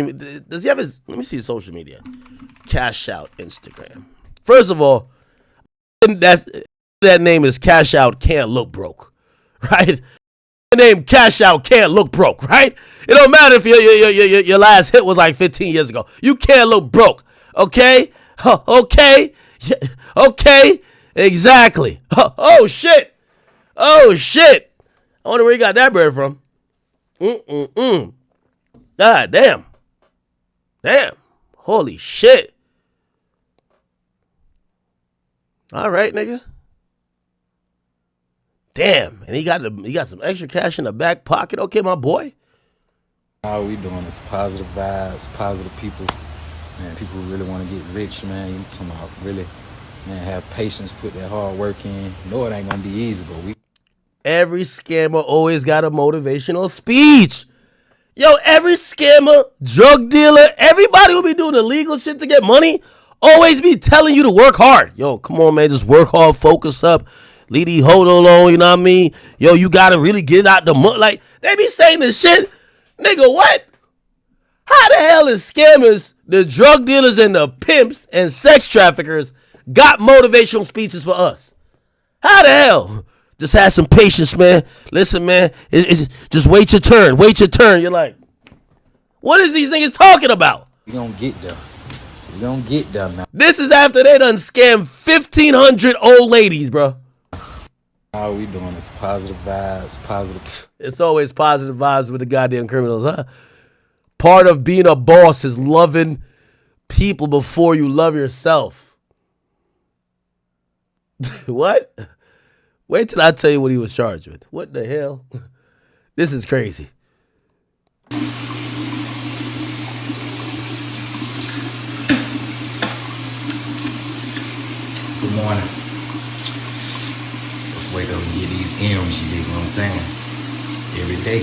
Does he have his, let me see his social media. Cashout Instagram. First of all, that name is Cashout can't look broke, right? The name Cashout can't look broke, right? It don't matter if your last hit was like 15 years ago. You can't look broke, okay? Okay? Okay? Exactly. Oh, shit. Oh, shit. I wonder where he got that bird from. God damn. Damn. Holy shit. All right, nigga. Damn. And he got some extra cash in the back pocket. Okay, my boy. All we doing is positive vibes, positive people. Man, people who really want to get rich, man. You talking about really, man, have patience, put that hard work in. No, it ain't gonna be easy, but we. Every scammer always got a motivational speech. Yo, every scammer, drug dealer, everybody who be doing illegal shit to get money always be telling you to work hard. Yo, come on, man, just work hard, focus up, leave the hold alone, you know what I mean? Yo, you gotta really get out the money. Like, they be saying this shit. Nigga, what? How the hell is scammers, the drug dealers and the pimps and sex traffickers got motivational speeches for us? How the hell? Just have some patience, man. Listen, man, it's just wait your turn. Wait your turn. You're like, what is these niggas talking about? We gonna get there. We gonna get there, man. This is after they done scammed 1,500 old ladies, bro. All we doing is positive vibes, positive. It's always positive vibes with the goddamn criminals, huh? Part of being a boss is loving people before you love yourself. What? Wait till I tell you what he was charged with. What the hell? This is crazy. Good morning. Let's wake up and get these M's, you dig what I'm saying? Every day.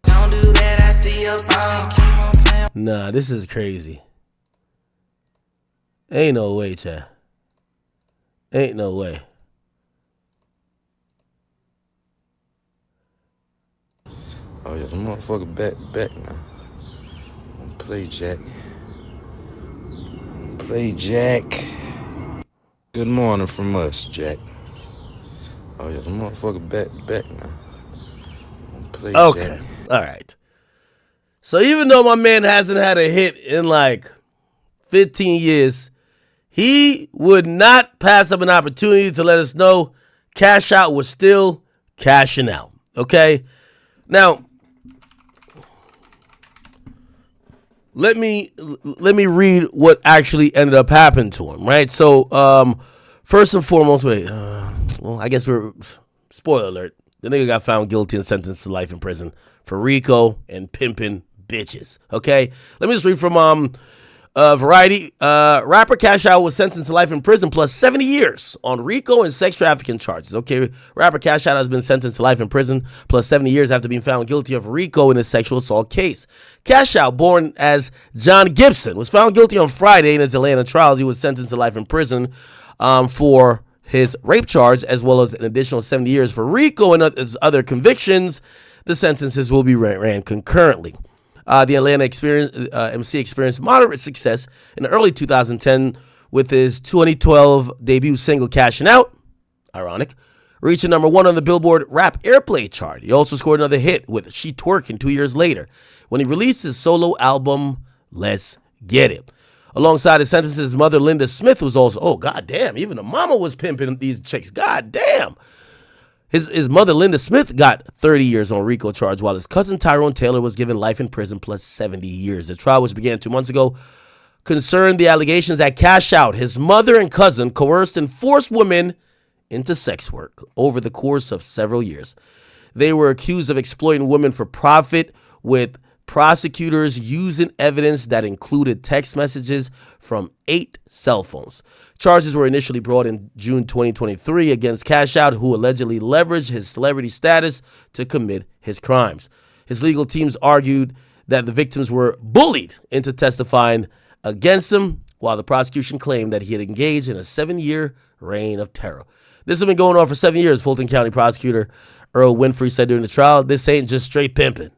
Don't do that, I see your thumb. Nah, this is crazy. Ain't no way, Chad. Ain't no way. Oh yeah, the motherfucker back now. Play Jack. Play Jack. Good morning from us, Jack. Oh yeah, the motherfucker back now. Play Okay. Jack. All right. So even though my man hasn't had a hit in like 15 years, he would not pass up an opportunity to let us know Cashout was still cashing out. Okay? Now, let me read what actually ended up happening to him, right? So, first and foremost, well, I guess spoiler alert, the nigga got found guilty and sentenced to life in prison for RICO and pimping bitches, okay? Let me just read from Variety. Rapper Cashout was sentenced to life in prison plus 70 years on RICO and sex trafficking charges. Okay, rapper Cashout has been sentenced to life in prison plus 70 years after being found guilty of RICO in a sexual assault case. Cashout, born as John Gibson, was found guilty on Friday in his Atlanta trial. He was sentenced to life in prison for his rape charge, as well as an additional 70 years for RICO and his other convictions. The sentences will be ran concurrently. The Atlanta MC experienced moderate success in early 2010 with his 2012 debut single Cashing Out, ironic, reaching number 1 on the Billboard Rap Airplay chart. He also scored another hit with She Twerking 2 years later when he released his solo album, Let's Get It. Alongside his sentences, his mother, Linda Smith, was also, oh, goddamn, even the mama was pimping these chicks. Goddamn. His mother, Linda Smith, got 30 years on RICO charge, while his cousin, Tyrone Taylor, was given life in prison plus 70 years. The trial, which began 2 months ago, concerned the allegations that Cashout, his mother and cousin, coerced and forced women into sex work over the course of several years. They were accused of exploiting women for profit, with prosecutors using evidence that included text messages from 8 cell phones. Charges were initially brought in June 2023 against Cashout, who allegedly leveraged his celebrity status to commit his crimes. His legal teams argued that the victims were bullied into testifying against him, while the prosecution claimed that he had engaged in a 7-year reign of terror. This has been going on for 7 years, Fulton County prosecutor Earl Winfrey said during the trial, this ain't just straight pimping.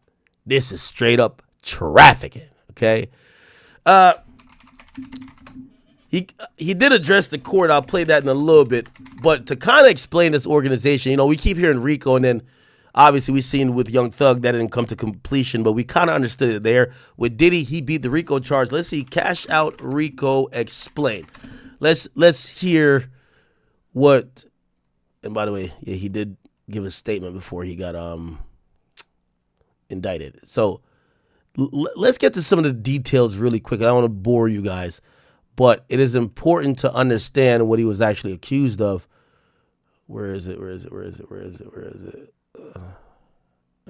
This is straight up trafficking, okay? He did address the court. I'll play that in a little bit. But to kind of explain this organization, we keep hearing RICO, and then obviously we've seen with Young Thug that didn't come to completion, but we kind of understood it there. With Diddy, he beat the RICO charge. Let's see Cashout RICO explain. Let's hear what, and by the way, yeah, he did give a statement before he got indicted. So let's get to some of the details really quick. I don't want to bore you guys, but it is important to understand what he was actually accused of. Where is it?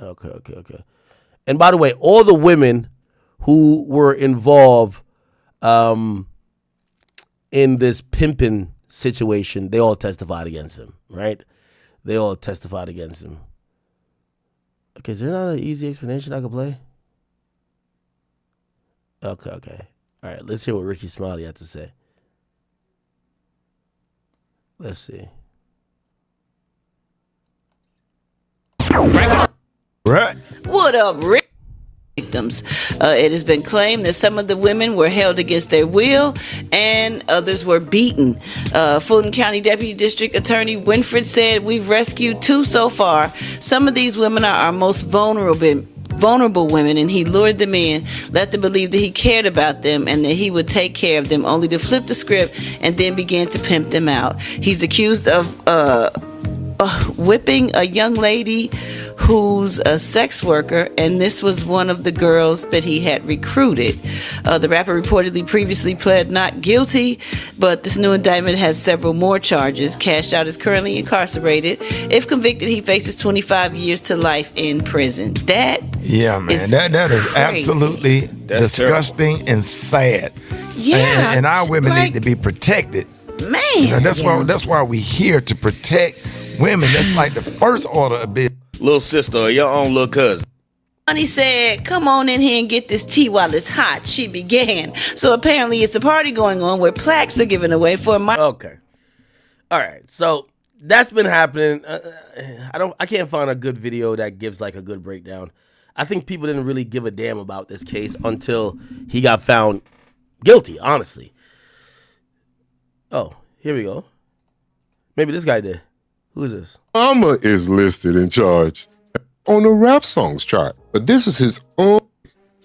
Okay. And by the way, all the women who were involved in this pimping situation, they all testified against him, right? They all testified against him. Okay, is there not an easy explanation I could play? Okay. All right, let's hear what Ricky Smiley had to say. Let's see. Right. What up, Rick? Victims. It has been claimed that some of the women were held against their will and others were beaten. Fulton County Deputy District Attorney Winfred said, we've rescued 2 so far. Some of these women are our most vulnerable women, and he lured them in, let them believe that he cared about them and that he would take care of them, only to flip the script and then begin to pimp them out. He's accused of whipping a young lady who's a sex worker, and this was one of the girls that he had recruited. The rapper reportedly previously pled not guilty, but this new indictment has several more charges. Cashout is currently incarcerated. If convicted, he faces 25 years to life in prison. That is absolutely disgusting and sad. Yeah, and our women need to be protected. Man, that's why we're here to protect women. That's like the first order of business. Little sister or your own little cousin. He said, come on in here and get this tea while it's hot. She began. So apparently it's a party going on where plaques are given away for my... Okay. All right. So that's been happening. I can't find a good video that gives like a good breakdown. I think people didn't really give a damn about this case until he got found guilty, honestly. Oh, here we go. Maybe this guy did. Who is this? Mama is listed in charge on the rap songs chart, but this is his own.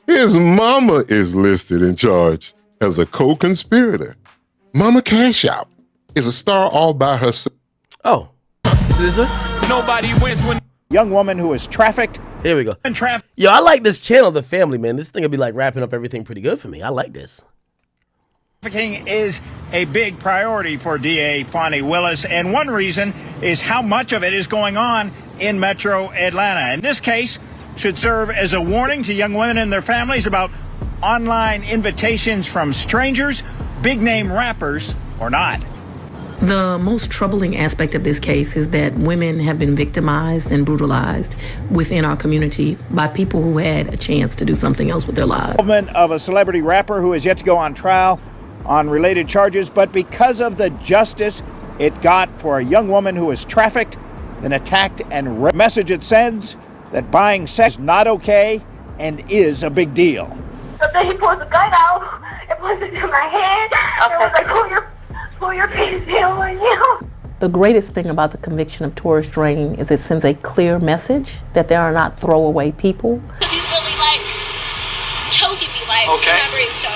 His mama is listed in charge as a co-conspirator. Mama Cashout is a star all by herself. Oh, is this her? Nobody wins when young woman who was trafficked. Here we go. Yo, I like this channel, The Family, man. This thing will be like wrapping up everything pretty good for me. I like this. Trafficking is a big priority for DA Fonnie Willis, and one reason is how much of it is going on in Metro Atlanta. And this case should serve as a warning to young women and their families about online invitations from strangers, big-name rappers or not. The most troubling aspect of this case is that women have been victimized and brutalized within our community by people who had a chance to do something else with their lives. Involvement of a celebrity rapper who has yet to go on trial on related charges, but because of the justice it got for a young woman who was trafficked, then attacked, and message it sends that buying sex is not okay and is a big deal. So then he pulls a gun out and puts it in my hand and was like, pull your pants down on you. The greatest thing about the conviction of Taurus Drain is it sends a clear message that they are not throwaway people. Because he's really like choking me, like remembering, so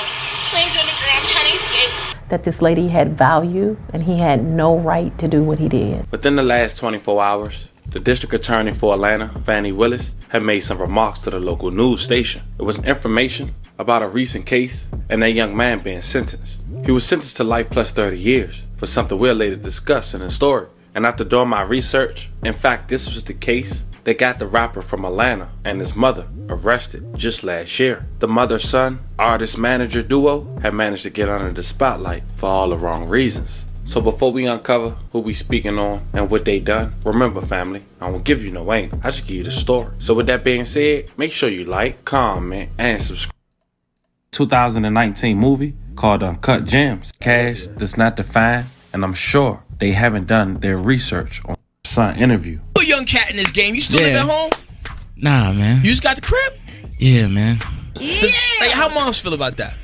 slams on the ground, trying to escape. That this lady had value and he had no right to do what he did. Within the last 24 hours, the district attorney for Atlanta, Fonnie Willis, had made some remarks to the local news station. It was information about a recent case and that young man being sentenced. He was sentenced to life plus 30 years for something we'll later discuss in the story. And after doing my research, in fact, this was the case that got the rapper from Atlanta and his mother arrested just last year. The mother-son artist-manager duo had managed to get under the spotlight for all the wrong reasons. So before we uncover who we speaking on and what they done, remember family, I won't give you no angle, I just give you the story. So with that being said, make sure you like, comment, and subscribe. 2019 movie called Uncut Gems. Cash does not define, and I'm sure they haven't done their research on son interview. a young cat in this game. You still live at home? Nah, man. You just got the crib? Yeah, man. Yeah. Like, how moms feel about that?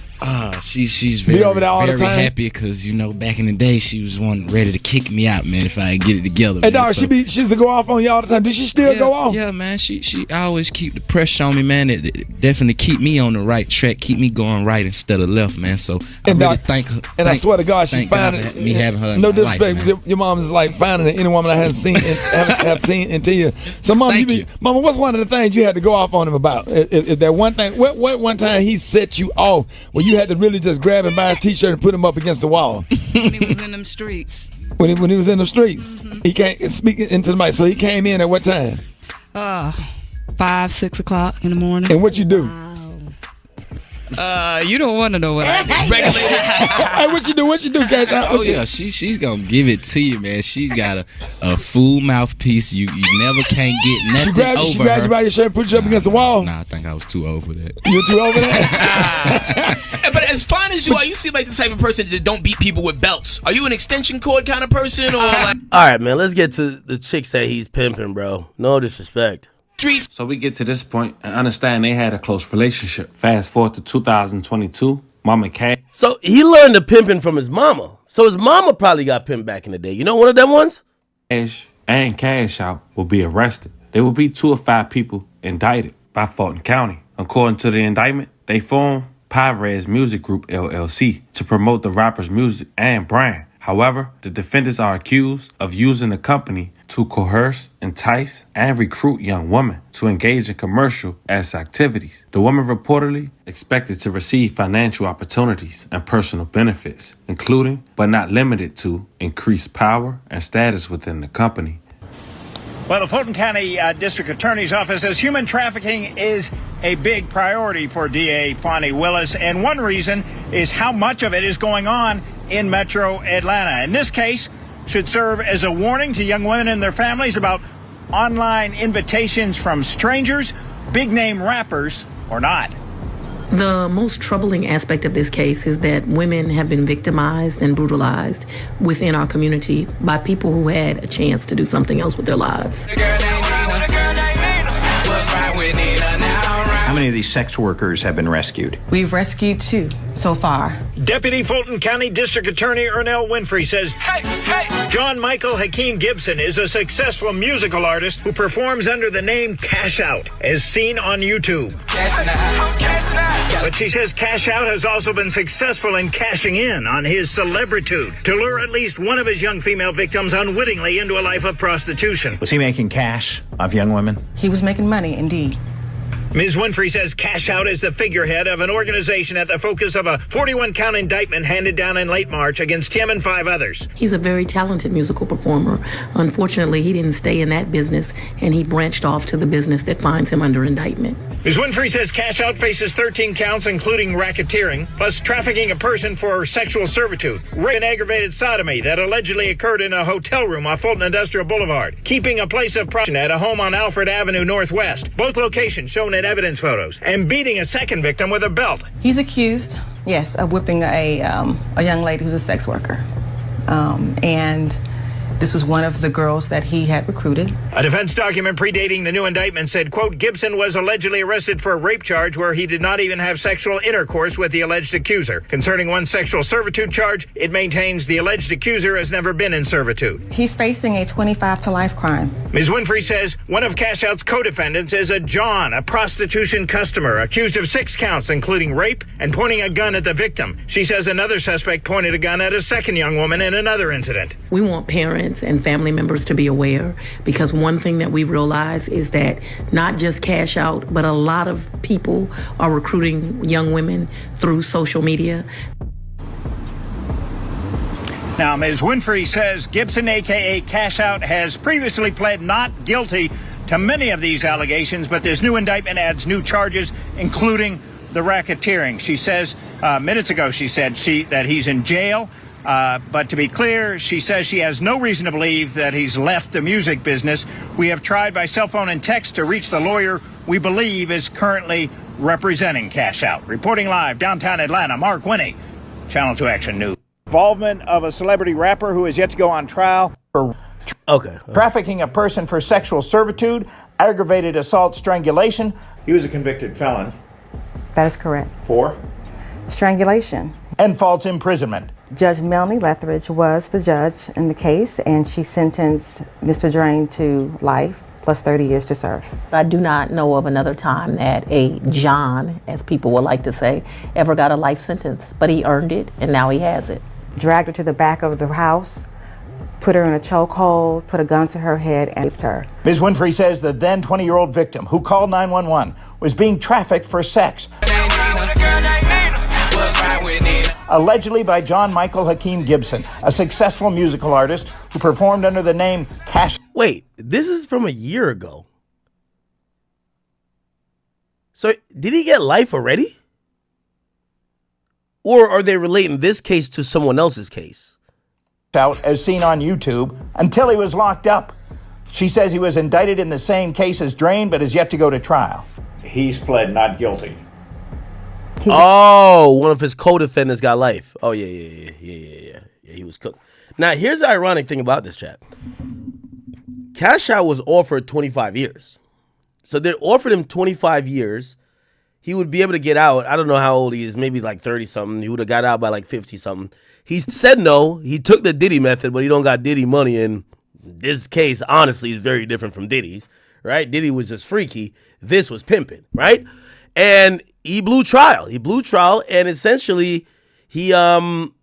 She's very, over there all the very time? happy because back in the day she was ready to kick me out, man, if I didn't get it together. Hey, man. dog, she used to go off on you all the time. Does she still go off? Yeah, man. She always keep the pressure on me, man. It definitely keep me on the right track, keep me going right instead of left, man. So I really thank her. And I swear to God, she thank God finding for me having her. In no my life, disrespect, man. your mom is like finding any woman I haven't seen have seen until you. So, mama, mama, what's one of the things you had to go off on him about? Is there one thing? What one time he set you off where you had to really just grab him by his t-shirt and put him up against the wall? When he was in them streets. When he was in the streets, he can't speak into the mic. So he came in at what time? 5, 6 o'clock in the morning. And what you do? You don't want to know what I do. Hey, what you do? What you do, Cash Out? Oh yeah, she's gonna give it to you, man. She's got a full mouthpiece. You never can't get nothing She grabbed you by your shirt and put you up against the wall? Nah, I think I was too old for that. You were too old for that? But as fine as you are, you seem like the type of person that don't beat people with belts. Are you an extension cord kind of person, or like? All right, man. Let's get to the chicks that he's pimping, bro. No disrespect. So we get to this point and understand they had a close relationship. Fast forward to 2022, Mama Cash. So he learned the pimping from his mama. So his mama probably got pimped back in the day. You know one of them ones? Cash and Cashout will be arrested. There will be 2 or 5 people indicted by Fulton County. According to the indictment, they formed Pyrez Music Group LLC to promote the rapper's music and brand. However, the defendants are accused of using the company to coerce, entice, and recruit young women to engage in commercial as activities. The women reportedly expected to receive financial opportunities and personal benefits, including, but not limited to, increased power and status within the company. Well, the Fulton County District Attorney's Office says human trafficking is a big priority for DA Fonnie Willis, and one reason is how much of it is going on in Metro Atlanta. In this case, should serve as a warning to young women and their families about online invitations from strangers, big-name rappers or not. The most troubling aspect of this case is that women have been victimized and brutalized within our community by people who had a chance to do something else with their lives. How many of these sex workers have been rescued? We've rescued 2 so far. Deputy Fulton County District Attorney Ernell Winfrey says, John Michael Hakeem Gibson is a successful musical artist who performs under the name Cashout, as seen on YouTube. But she says Cashout has also been successful in cashing in on his celebritude to lure at least one of his young female victims unwittingly into a life of prostitution. Was he making cash off young women? He was making money, indeed. Ms. Winfrey says Cashout is the figurehead of an organization at the focus of a 41-count indictment handed down in late March against him and 5 others. He's a very talented musical performer. Unfortunately, he didn't stay in that business, and he branched off to the business that finds him under indictment. Ms. Winfrey says Cashout faces 13 counts, including racketeering, plus trafficking a person for sexual servitude, rape and aggravated sodomy that allegedly occurred in a hotel room off Fulton Industrial Boulevard, keeping a place of prostitution at a home on Alfred Avenue Northwest, both locations shown in evidence photos, and beating a second victim with a belt. He's accused, yes, of whipping a young lady who's a sex worker. And this was one of the girls that he had recruited. A defense document predating the new indictment said, quote, Gibson was allegedly arrested for a rape charge where he did not even have sexual intercourse with the alleged accuser. Concerning one sexual servitude charge, it maintains the alleged accuser has never been in servitude. He's facing a 25 to life crime. Ms. Winfrey says one of Cashout's co-defendants is a John, a prostitution customer, accused of 6 counts, including rape and pointing a gun at the victim. She says another suspect pointed a gun at a second young woman in another incident. We want parents and family members to be aware, because one thing that we realize is that not just Cashout, but a lot of people are recruiting young women through social media. Now, Ms. Winfrey says Gibson, a.k.a. Cashout, has previously pled not guilty to many of these allegations, but this new indictment adds new charges, including the racketeering. She says, minutes ago, she said that he's in jail. But to be clear, she says she has no reason to believe that he's left the music business. We have tried by cell phone and text to reach the lawyer we believe is currently representing Cashout. Reporting live downtown Atlanta, Mark Winnie, Channel 2 Action News. Involvement of a celebrity rapper who is yet to go on trial for Okay. Trafficking a person for sexual servitude, aggravated assault, strangulation. He was a convicted felon. That is correct. For? Strangulation. And false imprisonment. Judge Melanie Lethbridge was the judge in the case, and she sentenced Mr. Drain to life plus 30 years to serve. I do not know of another time that a John, as people would like to say, ever got a life sentence, but he earned it, and now he has it. Dragged her to the back of the house, put her in a chokehold, put a gun to her head, and raped her. Ms. Winfrey says the then 20-year-old victim, who called 911, was being trafficked for sex. Allegedly by John Michael Hakeem Gibson, a successful musical artist who performed under the name Cashout. Wait, this is from a year ago. So did he get life already? Or are they relating this case to someone else's case? Out as seen on YouTube until he was locked up. She says he was indicted in the same case as Drain, but is yet to go to trial. He's pled not guilty. Oh, one of his co-defendants got life. Oh, yeah. He was cooked. Now, here's the ironic thing about this, chat. Cashout was offered 25 years. So they offered him 25 years. He would be able to get out. I don't know how old he is, maybe like 30-something. He would have got out by like 50-something. He said no. He took the Diddy method, but he don't got Diddy money. And this case, honestly, is very different from Diddy's, right? Diddy was just freaky. This was pimping, right? And he blew trial. And essentially he got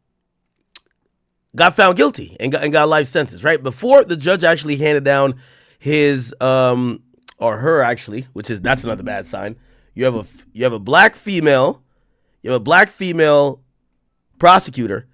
found guilty and got a life sentence, right? Before the judge actually handed down his or her actually, that's another bad sign. You have a black female prosecutor,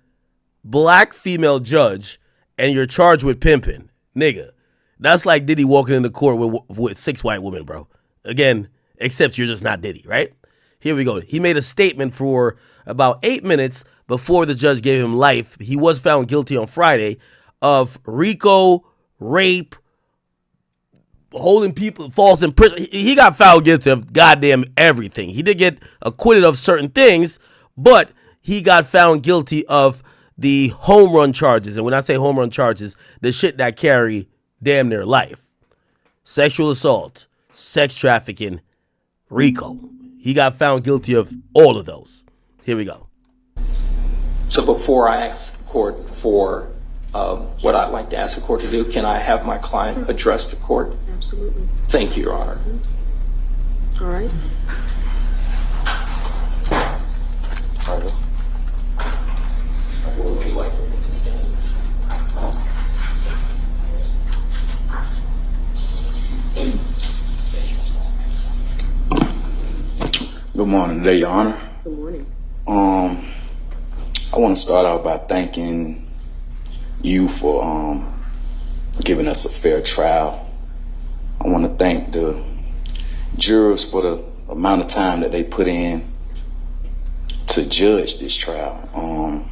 black female judge, and you're charged with pimping. Nigga, that's like Diddy walking into court with 6 white women, bro. Again, except you're just not Diddy, right? Here we go. He made a statement for about 8 minutes before the judge gave him life. He was found guilty on Friday of RICO, rape, holding people false in prison. He got found guilty of goddamn everything. He did get acquitted of certain things, but he got found guilty of the home run charges. And when I say home run charges, the shit that carry damn near life. Sexual assault, sex trafficking, RICO. He got found guilty of all of those. Here we go. So before I ask the court for what I'd like to ask the court to do, can I have my client address the court? Absolutely. Thank you, Your Honor. All right. What would you like me to stand? Good morning today, Your Honor. Good morning. I want to start out by thanking you for giving us a fair trial. I want to thank the jurors for the amount of time that they put in to judge this trial.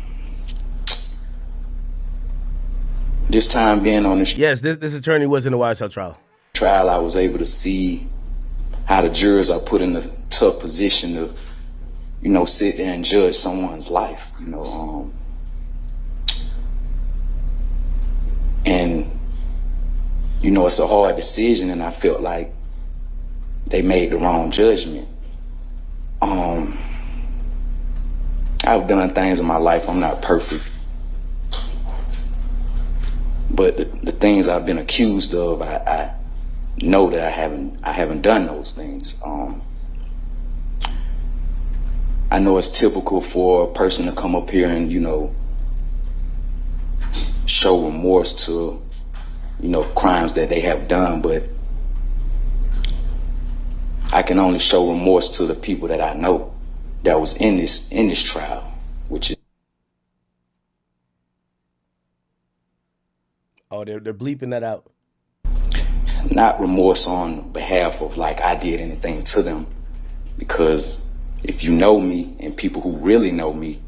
This time being on this this attorney was in the YSL trial. I was able to see how the jurors are put in a tough position to, sit there and judge someone's life, and, it's a hard decision, and I felt like they made the wrong judgment. I've done things in my life, I'm not perfect, but the things I've been accused of, I know that I haven't done those things. I know it's typical for a person to come up here and, show remorse to, crimes that they have done, but I can only show remorse to the people that I know that was in this trial, which is. Oh, they're bleeping that out. Not remorse on behalf of like I did anything to them, because if you know me, and people who really know me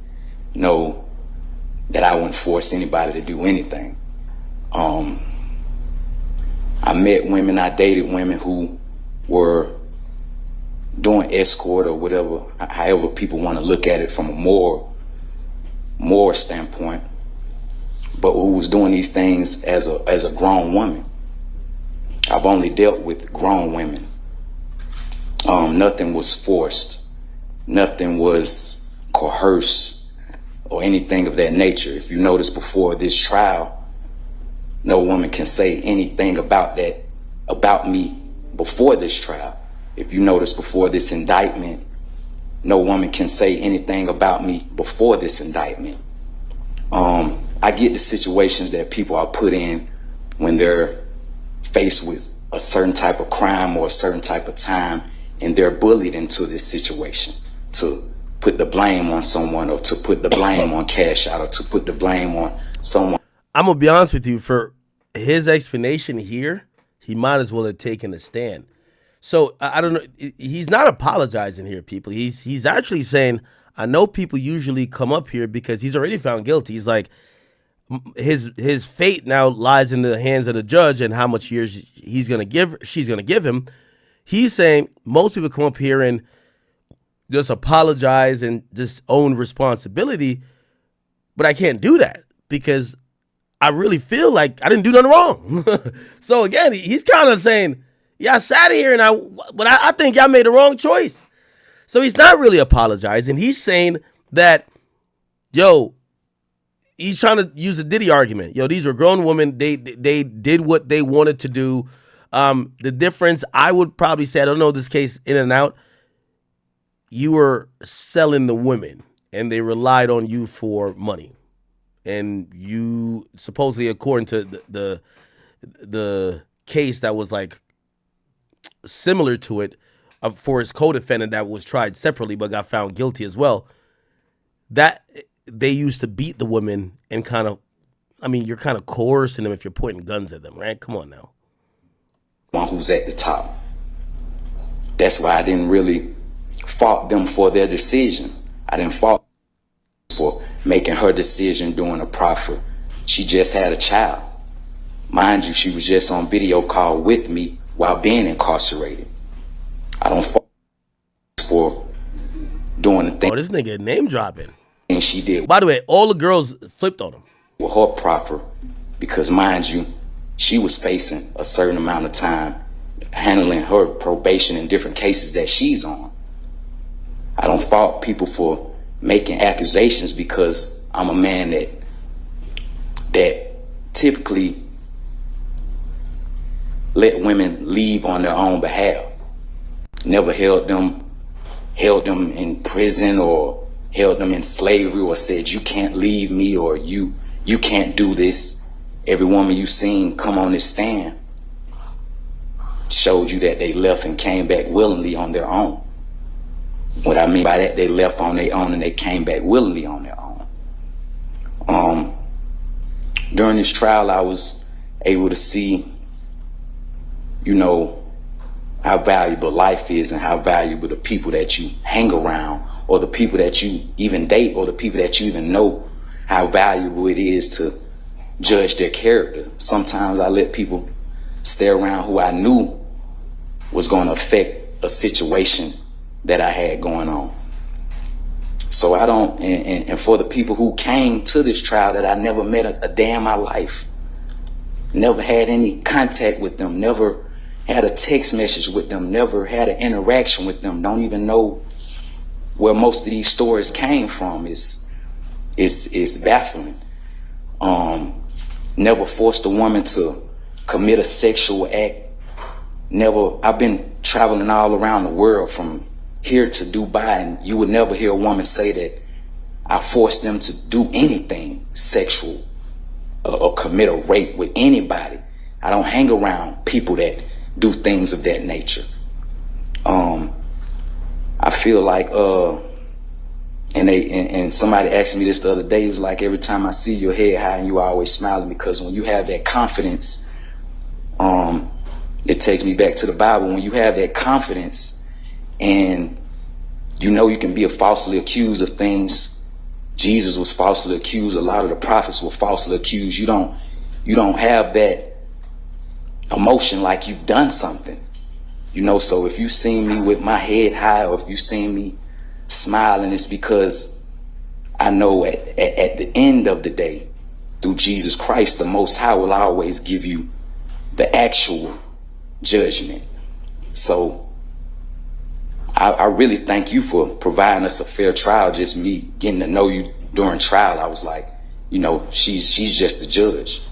know that I wouldn't force anybody to do anything. I met women, I dated women who were doing escort or whatever, however people want to look at it from a moral standpoint. but who was doing these things as a grown woman. I've only dealt with grown women. Nothing was forced. Nothing was coerced or anything of that nature. If you notice, before this trial, no woman can say anything about me before this trial. If you notice, before this indictment, no woman can say anything about me before this indictment. I get the situations that people are put in when they're faced with a certain type of crime or a certain type of time, and they're bullied into this situation to put the blame on someone, or to put the blame on Cashout, or to put the blame on someone. I'm gonna be honest with you. For his explanation here, he might as well have taken a stand. So I don't know. He's not apologizing here, people. He's actually saying, I know people usually come up here because he's already found guilty. He's like, his fate now lies in the hands of the judge and how much years she's gonna give him. He's saying most people come up here and just apologize and just own responsibility, but I can't do that because I really feel like I didn't do nothing wrong. So again, he's kind of saying, yeah, I sat here and I think y'all made the wrong choice. So he's not really apologizing. He's saying that, he's trying to use a Diddy argument. These are grown women. They did what they wanted to do. The difference, I would probably say, I don't know this case in and out, you were selling the women and they relied on you for money. And you supposedly, according to the case that was like similar to it, for his co-defendant that was tried separately but got found guilty as well, that they used to beat the women and you're kind of coercing them if you're pointing guns at them, right? Come on now. One who's at the top. That's why I didn't really fault them for their decision. I didn't fault for making her decision during a proffer. She just had a child. Mind you, she was just on video call with me while being incarcerated. I don't fault for doing the thing. Oh, this nigga name dropping. And she did. By the way, all the girls flipped on him. With her proffer, because mind you, she was facing a certain amount of time handling her probation in different cases that she's on. I don't fault people for making accusations because I'm a man that typically let women leave on their own behalf. Never held them in prison or held them in slavery or said, you can't leave me, or you can't do this. Every woman you seen come on this stand showed you that they left and came back willingly on their own. What I mean by that, they left on their own and they came back willingly on their own. During this trial, I was able to see, how valuable life is and how valuable the people that you hang around, or the people that you even date, or the people that you even know, how valuable it is to judge their character. Sometimes I let people stay around who I knew was going to affect a situation that I had going on. So I don't, and for the people who came to this trial that I never met a day in my life, never had any contact with them, never had a text message with them, never had an interaction with them, don't even know where most of these stories came from, it's baffling. Never forced a woman to commit a sexual act. I've been traveling all around the world from here to Dubai, and you would never hear a woman say that I forced them to do anything sexual or commit a rape with anybody. I don't hang around people that do things of that nature. I feel like, and somebody asked me this the other day, it was like, every time I see your head high and you always smiling, because when you have that confidence, it takes me back to the Bible. When you have that confidence and you can be falsely accused of things, Jesus was falsely accused, a lot of the prophets were falsely accused, you don't have that emotion like you've done something. So if you see me with my head high, or if you see me smiling, it's because I know at the end of the day, through Jesus Christ, the Most High will always give you the actual judgment. So I really thank you for providing us a fair trial. Just me getting to know you during trial, I was like, you know, she's just the judge.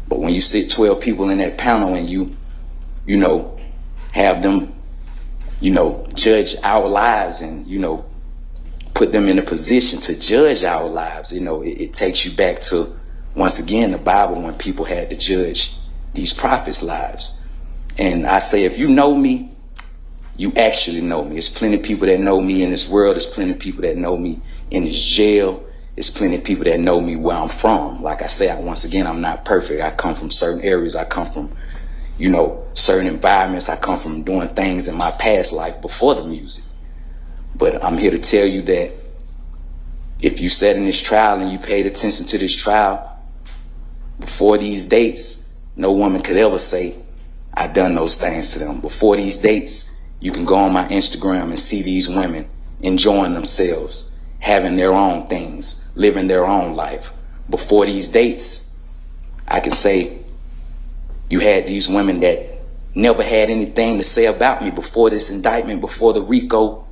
But when you sit 12 people in that panel and you know, have them, you know, judge our lives and, you know, put them in a position to judge our lives, you know, it takes you back to, once again, the Bible, when people had to judge these prophets' lives. And I say, if you know me, you actually know me. There's plenty of people that know me in this world. There's plenty of people that know me in this jail. There's plenty of people that know me where I'm from. Like I say, once again, I'm not perfect. I come from certain areas. I come from, you know, certain environments. I come from doing things in my past life before the music. But I'm here to tell you that if you sat in this trial and you paid attention to this trial, before these dates, no woman could ever say, I done those things to them. Before these dates, you can go on my Instagram and see these women enjoying themselves, having their own things, living their own life. Before these dates, I can say you had these women that never had anything to say about me before this indictment, before the RICO.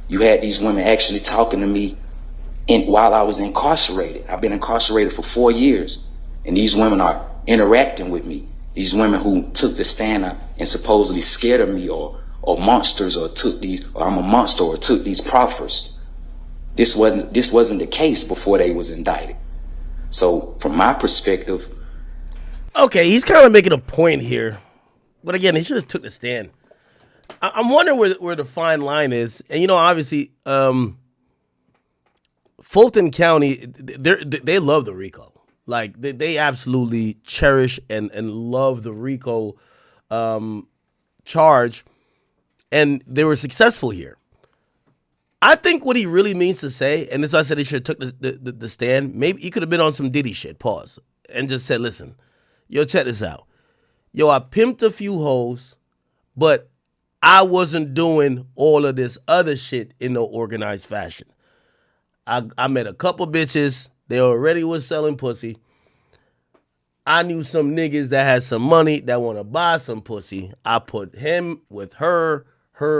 You had these women actually talking to me while I was incarcerated. I've been incarcerated for 4 years, and these women are interacting with me. These women who took the stand and supposedly scared of me, or monsters, or I'm a monster, or took these proffers. This wasn't the case before they was indicted. So from my perspective, okay, he's kind of making a point here, but again, he should have took the stand. I'm wondering where the fine line is, and you know, obviously, Fulton County, they love the RICO. Like they absolutely cherish and love the RICO charge, and they were successful here. I think what he really means to say, and this is why I said he should have took the stand. Maybe he could have been on some Diddy shit, pause, and just said, listen, yo, check this out. Yo, I pimped a few hoes, but I wasn't doing all of this other shit in no organized fashion. I met a couple bitches. They already was selling pussy. I knew some niggas that had some money that want to buy some pussy. I put him with her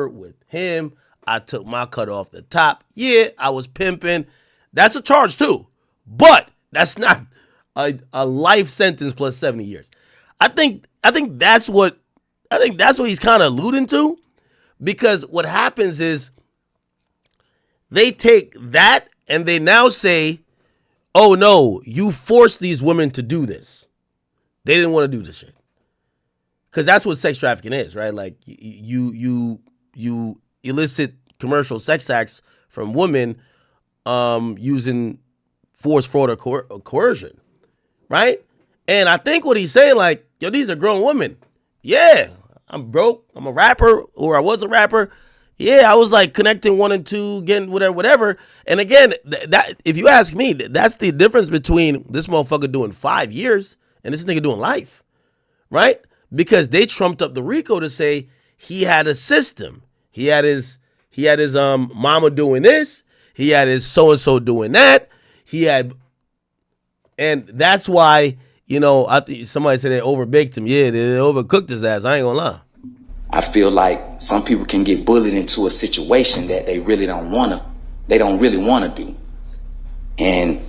with him. I took my cut off the top. Yeah, I was pimping. That's a charge too. But that's not a life sentence plus 70 years. I think that's what he's kind of alluding to, because what happens is they take that and they now say, oh no, you forced these women to do this. They didn't want to do this shit. Because that's what sex trafficking is, right? Like you elicit commercial sex acts from women using force, fraud, or coercion, right? And I think what he's saying, like, yo, these are grown women. Yeah, I'm broke. I'm a rapper, or I was a rapper. Yeah, I was like connecting 1 and 2, getting whatever. And again, that if you ask me, that's the difference between this motherfucker doing 5 years and this nigga doing life, right? Because they trumped up the RICO to say he had a system. He had his mama doing this. He had his so and so doing that. And that's why, you know, I think somebody said they overbaked him. Yeah, they overcooked his ass. I ain't gonna lie. I feel like some people can get bullied into a situation that they really don't really want to do. And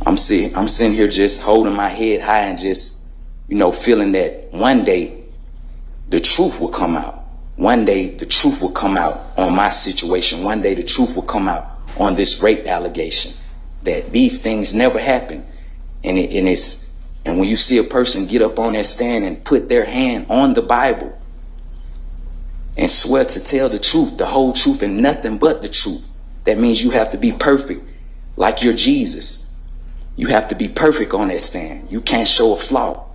I'm sitting here just holding my head high and just, you know, feeling that one day the truth will come out. One day the truth will come out on my situation. One day the truth will come out on this rape allegation, that these things never happen. And when you see a person get up on that stand and put their hand on the Bible and swear to tell the truth, the whole truth, and nothing but the truth, that means you have to be perfect, like you're Jesus. You have to be perfect on that stand. You can't show a flaw.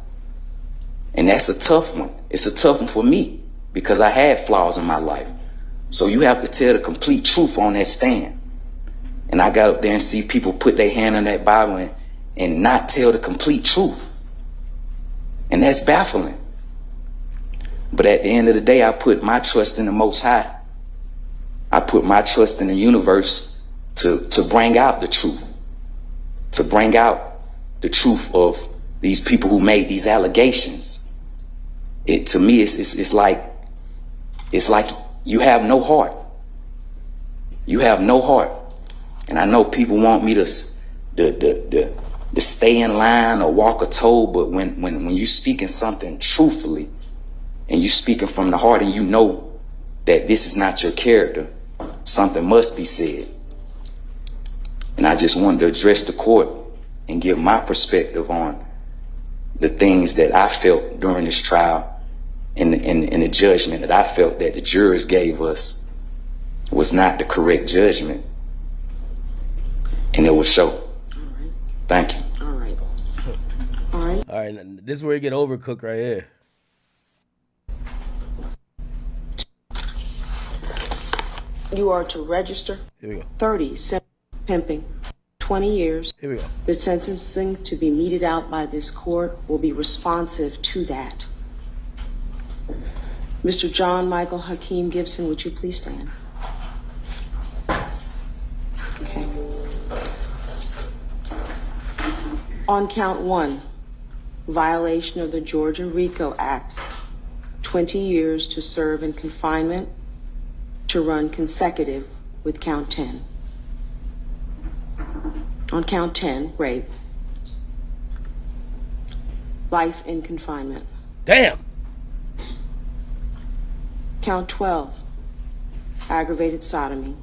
And that's a tough one. It's a tough one for me, because I had flaws in my life. So you have to tell the complete truth on that stand. And I got up there and see people put their hand on that Bible and not tell the complete truth. And that's baffling. But at the end of the day, I put my trust in the Most High. I put my trust in the universe to bring out the truth, to bring out the truth of these people who made these allegations. To me, it's like you have no heart. You have no heart. And I know people want me to stay in line or walk a toe, but when you speaking something truthfully and you speaking from the heart and you know that this is not your character, something must be said. And I just wanted to address the court and give my perspective on the things that I felt during this trial and the judgment that I felt that the jurors gave us was not the correct judgment. And it will show. Thank you. All right. All right, this is where you get overcooked right here. You are to register. Here we go. 30 simple pimping, 20 years. Here we go. The sentencing to be meted out by this court will be responsive to that. Mr. John Michael Hakeem Gibson, would you please stand? Okay. On count 1, violation of the Georgia RICO Act, 20 years to serve in confinement to run consecutive with count 10. On count 10, rape, life in confinement. Damn. Count 12, aggravated sodomy,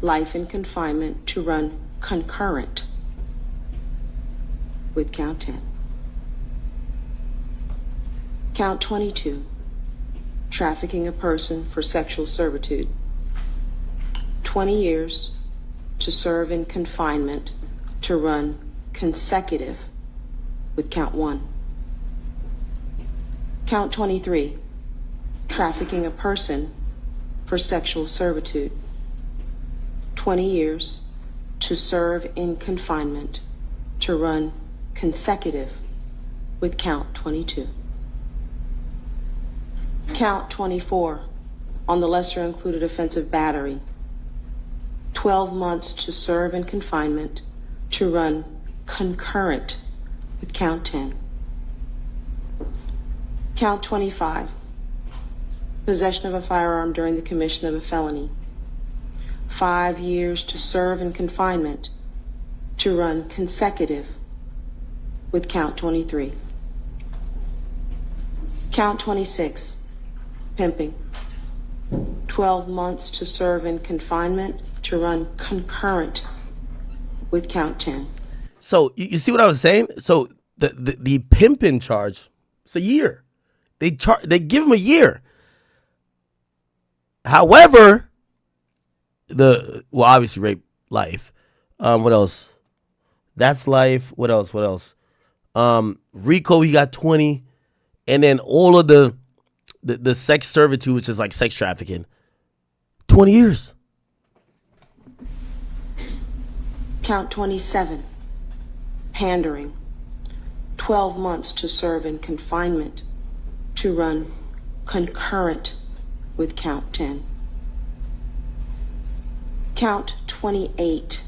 life in confinement to run concurrent with count 10. Count 22, trafficking a person for sexual servitude, 20 years to serve in confinement to run consecutive with count 1. Count 23, trafficking a person for sexual servitude, 20 years to serve in confinement to run consecutive with count 22. Count 24 on the lesser included offense of battery, 12 months to serve in confinement to run concurrent with count 10. Count 25, possession of a firearm during the commission of a felony, 5 years to serve in confinement to run consecutive with count 23. Count 26, pimping, 12 months to serve in confinement to run concurrent with count 10. So you see what I was saying? So the pimping charge, it's a year. They give him a year. However, obviously rape, life. What else? That's life. What else? RICO, he got 20, and then all of the sex servitude, which is like sex trafficking, 20 years. Count 27, pandering, 12 months to serve in confinement to run concurrent with count 10. Count 28,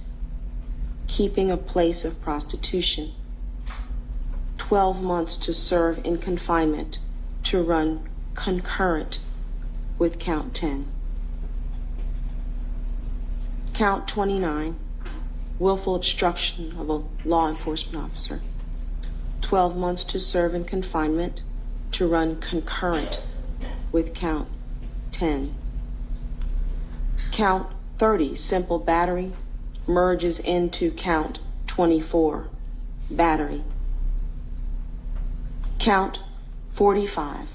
keeping a place of prostitution, 12 months to serve in confinement to run concurrent with count 10. Count 29, willful obstruction of a law enforcement officer, 12 months to serve in confinement to run concurrent with count 10. Count 30, simple battery, merges into count 24, battery. Count 45,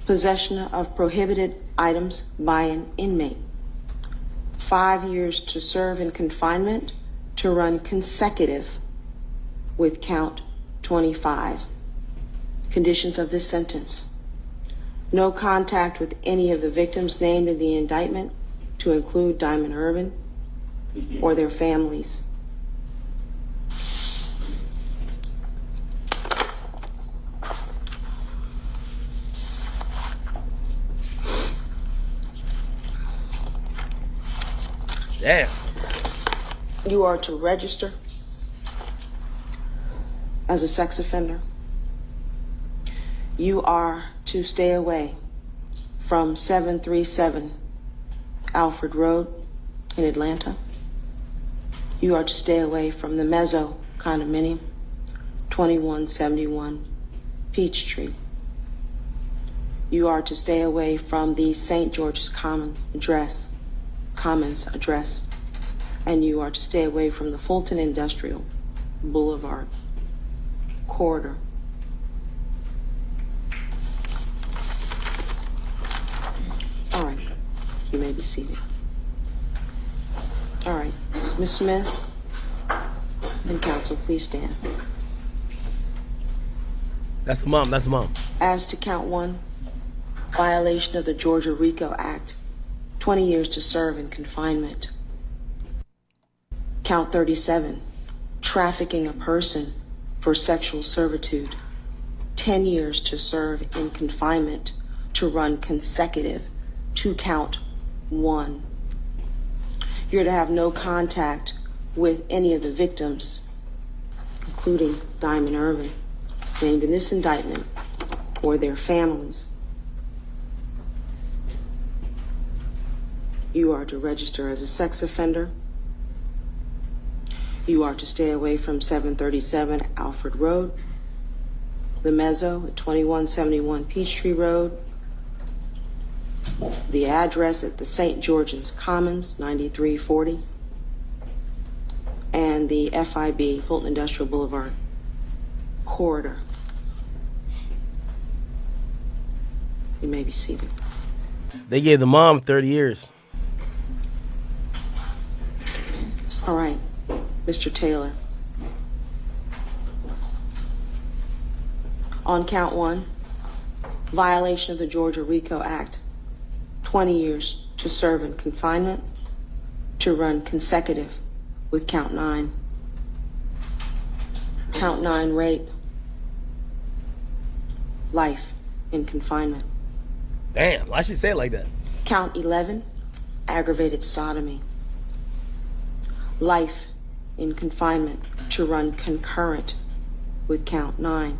possession of prohibited items by an inmate, 5 years to serve in confinement to run consecutive with count 25. Conditions of this sentence: no contact with any of the victims named in the indictment, to include Diamond Irvin or their families. Damn. You are to register as a sex offender. You are to stay away from 737 Alfred Road in Atlanta. You are to stay away from the Mezzo condominium, 2171 Peachtree. You are to stay away from the St. George's Commons address, and you are to stay away from the Fulton Industrial Boulevard corridor. All right, you may be seated. All right, Ms. Smith and counsel, please stand. That's the mom. That's the mom. As to count 1, violation of the Georgia RICO Act, 20 years to serve in confinement. Count 37, trafficking a person for sexual servitude, 10 years to serve in confinement to run consecutive to count 1. You're to have no contact with any of the victims, including Diamond Irvin, named in this indictment, or their families. You are to register as a sex offender. You are to stay away from 737 Alfred Road, the Mezzo at 2171 Peachtree Road, the address at the St. George's Commons, 9340, and the FIB, Fulton Industrial Boulevard corridor. You may be seated. They gave the mom 30 years. All right, Mr. Taylor. On count 1, violation of the Georgia RICO Act, 20 years to serve in confinement to run consecutive with count 9. Count 9, rape, life in confinement. Damn, why she say it like that? Count 11, aggravated sodomy, life in confinement to run concurrent with count 9.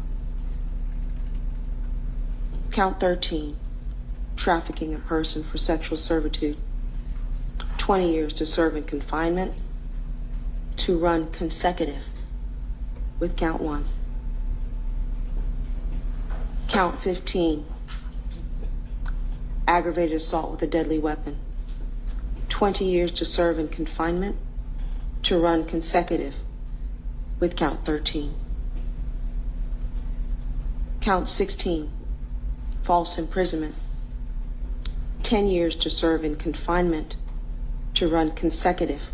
Count 13, trafficking a person for sexual servitude, 20 years to serve in confinement to run consecutive with count 1. Count 15, aggravated assault with a deadly weapon, 20 years to serve in confinement to run consecutive with count 13. Count 16, false imprisonment, 10 years to serve in confinement to run consecutive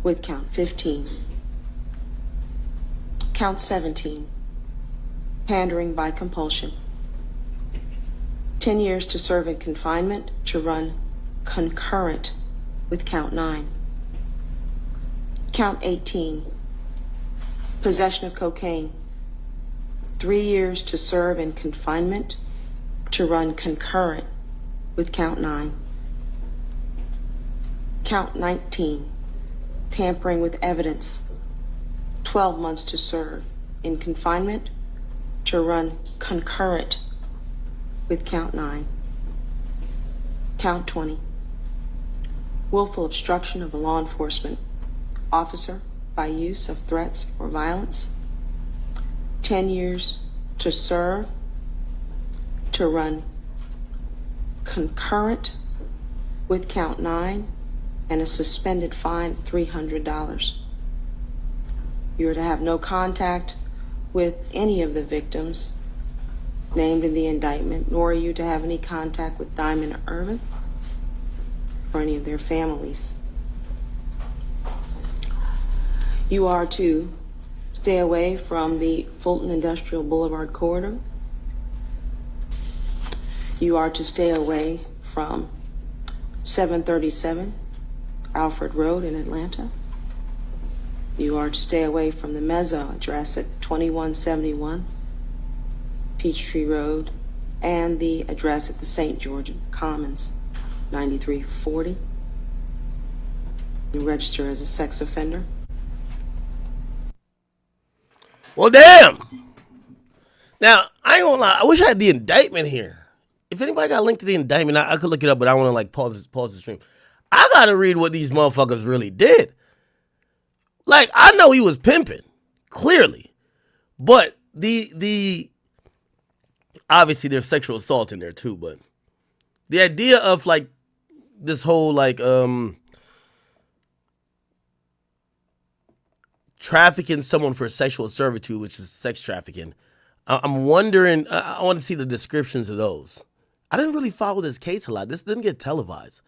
with count 15. Count 17, pandering by compulsion, 10 years to serve in confinement to run concurrent with count 9. Count 18, possession of cocaine, 3 years to serve in confinement to run concurrent with count 9. Count 19, tampering with evidence, 12 months to serve in confinement to run concurrent with count 9. Count 20, willful obstruction of a law enforcement officer by use of threats or violence, 10 years to serve to run concurrent with count 9 and a suspended fine of $300. You're to have no contact with any of the victims named in the indictment, nor are you to have any contact with Diamond Irvin or any of their families. You are to stay away from the Fulton Industrial Boulevard corridor. You are to stay away from 737 Alfred Road in Atlanta. You are to stay away from the Mezzo address at 2171 Peachtree Road and the address at the St. George Commons, 9340. You register as a sex offender. Well, damn. Now, I ain't gonna lie. I wish I had the indictment here. If anybody got a link to the indictment, I could look it up, but I want to like pause the stream. I gotta read what these motherfuckers really did. Like, I know he was pimping, clearly, but the obviously there's sexual assault in there too. But the idea of like this whole like trafficking someone for sexual servitude, which is sex trafficking. I'm wondering. I want to see the descriptions of those. I didn't really follow this case a lot. This didn't get televised,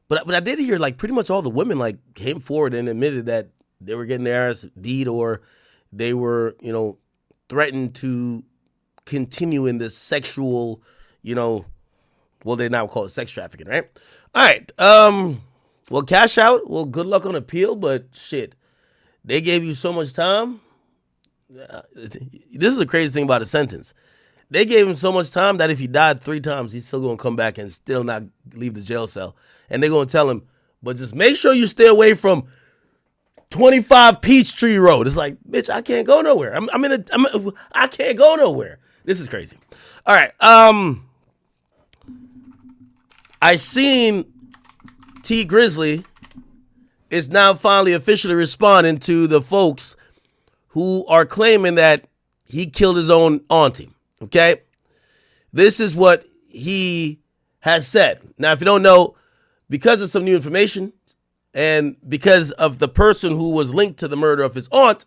but I did hear like pretty much all the women like came forward and admitted that they were getting their ass beat or they were threatened to continue in this sexual well they now call it sex trafficking, right? All right. Well, cash out. Well, good luck on appeal, but shit, they gave you so much time. This is the crazy thing about a sentence. They gave him so much time that if he died 3 times, he's still going to come back and still not leave the jail cell. And they're going to tell him, but just make sure you stay away from 25 Peachtree Road. It's like, bitch, I can't go nowhere. I can't go nowhere. This is crazy. All right. I seen T Grizzly is now finally officially responding to the folks who are claiming that he killed his own auntie. Okay? This is what he has said. Now, if you don't know, because of some new information and because of the person who was linked to the murder of his aunt,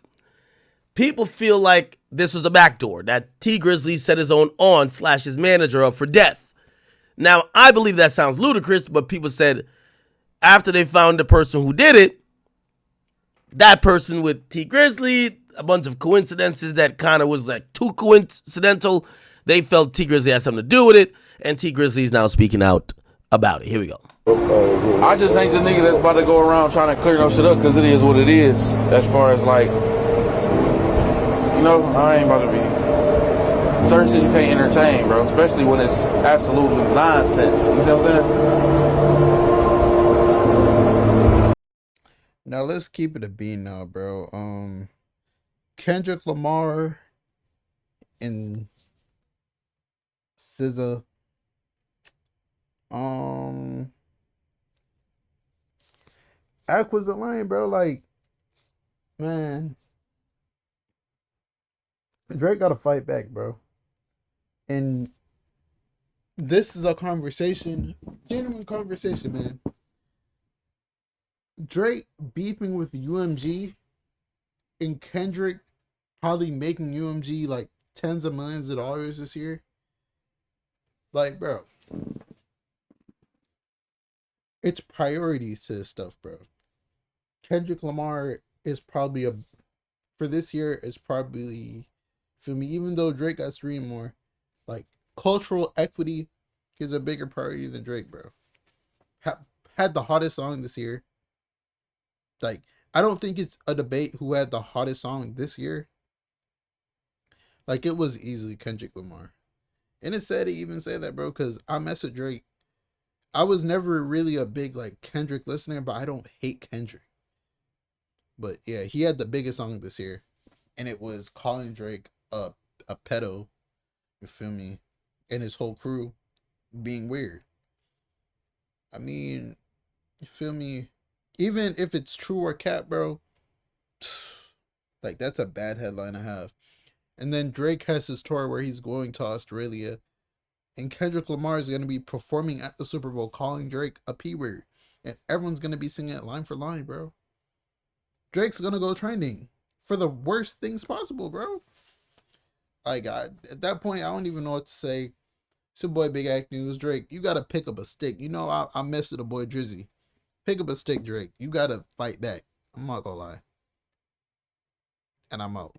people feel like this was a backdoor, that T Grizzly set his own aunt / his manager up for death. Now, I believe that sounds ludicrous, but people said after they found the person who did it, that person with T Grizzly, a bunch of coincidences that kind of was like too coincidental, they felt T Grizzly had something to do with it, and T Grizzly is now speaking out about it. Here we go. I just ain't the nigga that's about to go around trying to clear no shit up because it is what it is. As far as like, I ain't about to be. Certain shit you can't entertain, bro, especially when it's absolutely nonsense. You see what I'm saying? Now let's keep it a bean now, bro. Kendrick Lamar and SZA. Aqua's a line, bro. Like, man, Drake got to fight back, bro. And this is a conversation, genuine conversation, man. Drake beefing with UMG and Kendrick probably making UMG like tens of millions of dollars this year. Like, bro, it's priorities to this stuff, bro. Kendrick Lamar is probably for this year is probably, feel me, even though Drake got streamed more, like cultural equity is a bigger priority than Drake, bro. Had the hottest song this year. Like, I don't think it's a debate who had the hottest song this year. Like, it was easily Kendrick Lamar. And it's sad to even say that, bro, because I mess with Drake. I was never really a big, like, Kendrick listener, but I don't hate Kendrick. But, yeah, he had the biggest song this year. And it was calling Drake a pedo, you feel me? And his whole crew being weird. I mean, you feel me? Even if it's true or cap, bro, like, that's a bad headline to have. And then Drake has his tour where he's going to Australia. And Kendrick Lamar is going to be performing at the Super Bowl calling Drake a P-word. And everyone's going to be singing it line for line, bro. Drake's going to go trending for the worst things possible, bro. Like, at that point, I don't even know what to say. It's your boy Big Act News. Drake, you got to pick up a stick. I messed with the boy Drizzy. Pick up a stick, Drake. You got to fight back. I'm not going to lie. And I'm out.